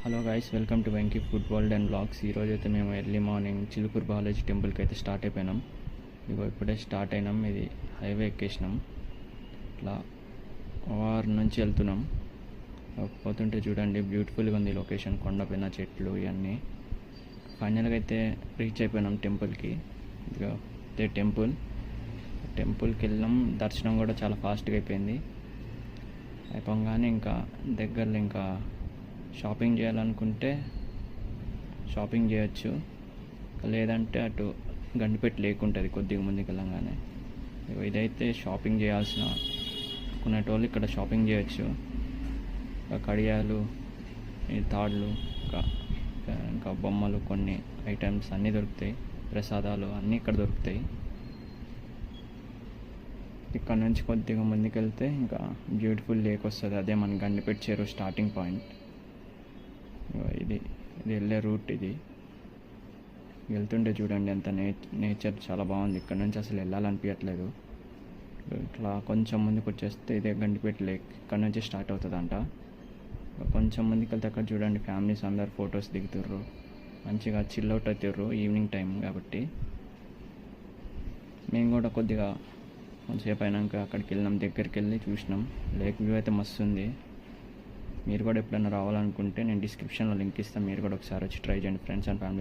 Hello guys, welcome to Venky food world and blogs. ఈరోజు అయితే మేము ఎర్లీ మార్నింగ్ చిలుకూరు బాలాజీ టెంపుల్కి అయితే స్టార్ట్ అయిపోయినాం. ఇప్పుడే స్టార్ట్ అయినాం. ఇది హైవే ఎక్కేసినాం. ఇట్లా వారం నుంచి వెళ్తున్నాం. పోతుంటే చూడండి, బ్యూటిఫుల్గా ఉంది లొకేషన్, కొండపైన చెట్లు ఇవన్నీ. ఫైనల్గా అయితే రీచ్ అయిపోయినాం టెంపుల్కి. ఇదిగో ఇదే టెంపుల్కి వెళ్ళాం. దర్శనం కూడా చాలా ఫాస్ట్గా అయిపోగానే ఇంకా దగ్గరలో ఇంకా షాపింగ్ చేయాలనుకుంటే షాపింగ్ చేయొచ్చు, లేదంటే అటు గండిపేట లేకుంటుంది కొద్దిగా ముందుకు వెళ్ళంగానే. ఇదైతే షాపింగ్ చేయాల్సిన కొనేటోళ్ళు ఇక్కడ షాపింగ్ చేయొచ్చు. కడియాలు, ఈ తాళ్ళు, ఇంకా బొమ్మలు, కొన్ని ఐటమ్స్ అన్నీ దొరుకుతాయి. ప్రసాదాలు అన్నీ ఇక్కడ దొరుకుతాయి. ఇక్కడ నుంచి కొద్దిగా ముందుకు వెళ్తే ఇంకా బ్యూటిఫుల్ లేక్ వస్తుంది. అదే మన గండిపేట చెరువు స్టార్టింగ్ పాయింట్. ఇది వెళ్ళే రూట్. ఇది వెళ్తుంటే చూడండి ఎంత నేచర్ చాలా బాగుంది. ఇక్కడ నుంచి అసలు వెళ్ళాలనిపించట్లేదు. ఇట్లా కొంచెం ముందుకు వచ్చేస్తే ఇదే గండిపేట లేక్ ఇక్కడ నుంచి స్టార్ట్ అవుతుందంట. కొంచెం ముందుకు వెళ్తే అక్కడ చూడండి, ఫ్యామిలీస్ అందరు ఫొటోస్ దిగుతుర్రు, మంచిగా చిల్ అవుట్ అవుతారు ఈవినింగ్ టైం కాబట్టి. మేము కూడా కొద్దిగా కొంచెంసేపు అయినాక అక్కడికి వెళ్ళినాం, దగ్గరికి వెళ్ళి చూసినాం. లేక్ వ్యూ అయితే మస్తు ఉంది. మీరు కూడా ఎప్పుడైనా రావాలనుకుంటే నేను డిస్క్రిప్షన్లో లింక్ ఇస్తాను. మీరు కూడా ఒకసారి వచ్చి ట్రై చేయండి ఫ్రెండ్స్ అండ్ ఫ్యామిలీ.